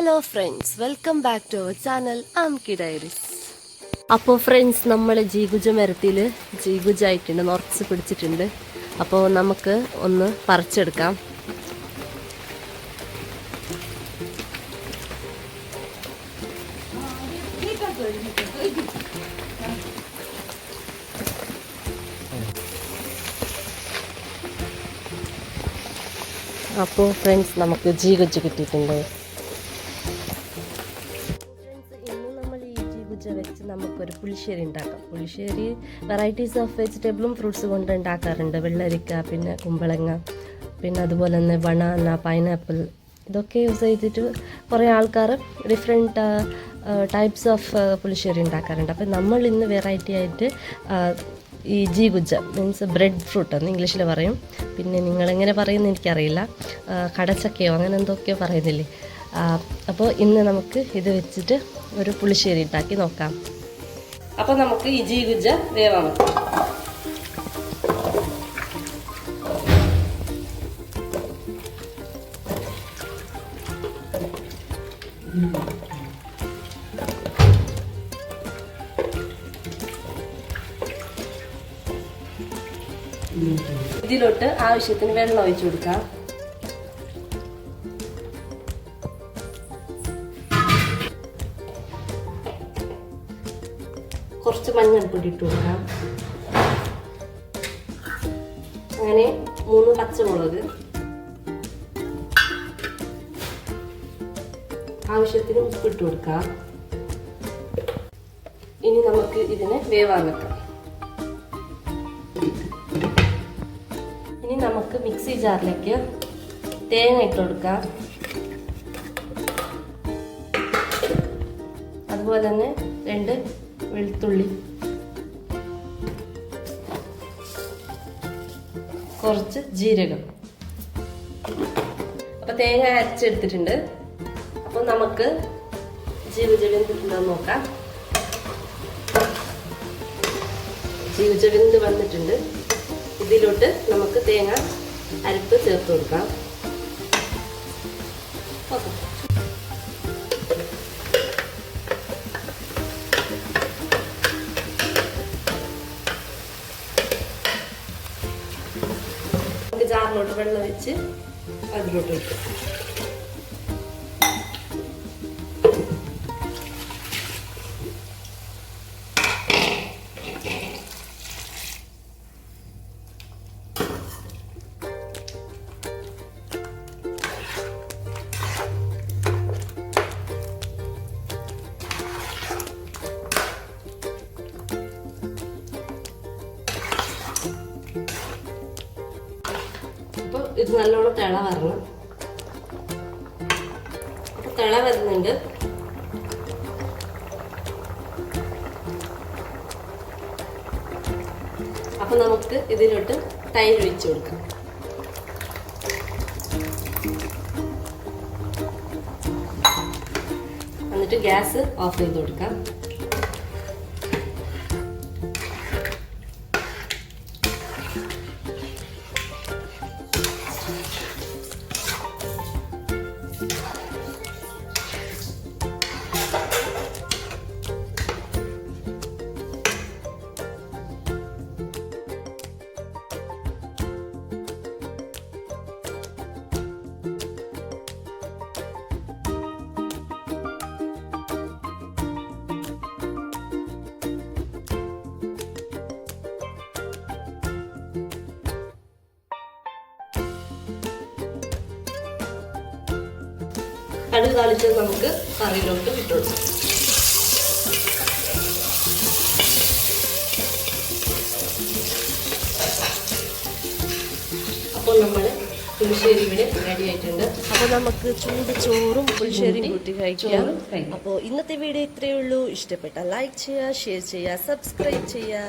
Hello friends, welcome back to our channel Amki diaries. അപ്പോൾ friends, നമ്മൾ ജീഗുജ മരത്തിൽ ജീഗുജായിട്ടുണ്ട്, നിറച്ച് പിടിച്ചിട്ടുണ്ട്. അപ്പോൾ നമുക്ക് ഒന്ന് പറിച്ചെടുക്കാം. അപ്പോൾ ഫ്രണ്ട്സ്, നമുക്ക് ജീഗുജ കിട്ടിയിട്ടുണ്ട്. വെച്ച് നമുക്കൊരു പുളിശ്ശേരി ഉണ്ടാക്കാം. പുളിശ്ശേരി വെറൈറ്റീസ് ഓഫ് വെജിറ്റബിളും ഫ്രൂട്ട്സ് കൊണ്ട് ഉണ്ടാക്കാറുണ്ട്. വെള്ളരിക്ക, പിന്നെ കുമ്പളങ്ങ, പിന്നെ അതുപോലെ തന്നെ ബനാന, പൈനാപ്പിൾ, ഇതൊക്കെ യൂസ് ചെയ്തിട്ട് കുറേ ആൾക്കാർ ഡിഫറെൻറ്റ് ടൈപ്സ് ഓഫ് പുളിശ്ശേരി ഉണ്ടാക്കാറുണ്ട്. അപ്പം നമ്മൾ ഇന്ന് വെറൈറ്റി ആയിട്ട് ഈ ജീഗുജ മീൻസ് ബ്രെഡ് ഫ്രൂട്ട് എന്ന് ഇംഗ്ലീഷിൽ പറയും. പിന്നെ നിങ്ങളെങ്ങനെ പറയുന്നത് എനിക്കറിയില്ല, കടച്ചക്കയോ അങ്ങനെ എന്തൊക്കെയോ പറയുന്നില്ലേ. അപ്പോൾ ഇന്ന് നമുക്ക് ഇത് വെച്ചിട്ട് ഒരു പുളിശ്ശേരി ഉണ്ടാക്കി നോക്കാം. അപ്പോൾ നമുക്ക് ഈ ജീഗുജ വേവാൻ വെക്കാം. ഇതിലോട്ട് ആവശ്യത്തിന് വെള്ളം ഒഴിച്ചു കൊടുക്കാം. കുറച്ച് മഞ്ഞൾപ്പൊടി ഇട്ട് കൊടുക്കാം. അങ്ങനെ 3 പച്ചമുളക്, ആവശ്യത്തിന് ഉപ്പിട്ട് കൊടുക്കാം. ഇനി നമുക്ക് ഇതിനെ വേവാൻ വെക്കാം. ഇനി നമുക്ക് മിക്സി ജാറിലേക്ക് തേങ്ങ ഇട്ട് കൊടുക്കാം. അതുപോലെ തന്നെ 2 വെളുത്തുള്ളി, കുറച്ച് ജീരകം. അപ്പൊ തേങ്ങ അരച്ചെടുത്തിട്ടുണ്ട്. അപ്പൊ നമുക്ക് ജീഗുജ വെന്തിട്ടുണ്ടോ നോക്കാം. ജീഗുജ വെന്ത് വന്നിട്ടുണ്ട്. ഇതിലോട്ട് നമുക്ക് തേങ്ങ അരപ്പ് ചേർത്ത് കൊടുക്കാം. ഓക്കെ, ജാറിലോട്ട് വെള്ളം ഒഴിച്ച് അതിലോട്ട് ഇട്ടു. ഇത് നല്ലോണം തിള വരണം. അപ്പൊ തിള വരുന്നുണ്ട്. അപ്പൊ നമുക്ക് ഇതിലോട്ട് തൈര് ഒഴിച്ചു കൊടുക്കാം. എന്നിട്ട് ഗ്യാസ് ഓഫ് ചെയ്ത് കൊടുക്കാം. കടുക് താളിച്ചത് നമുക്ക് കറിയിലോട്ട് ഇട്ടുകൊടുക്കാം. അപ്പോൾ നമ്മൾ പുളിശ്ശേരി ഇവിടെ റെഡി ആയിട്ടുണ്ട്. അപ്പോൾ നമുക്ക് ചൂട് ചോറും പുളിശ്ശേരിയും കൂട്ടി കഴിക്കാം. അപ്പോൾ ഇന്നത്തെ വീഡിയോ ഇത്രയേ ഉള്ളൂ. ഇഷ്ടപ്പെട്ടാൽ ലൈക്ക് ചെയ്യുക, ഷെയർ ചെയ്യുക, സബ്സ്ക്രൈബ് ചെയ്യുക.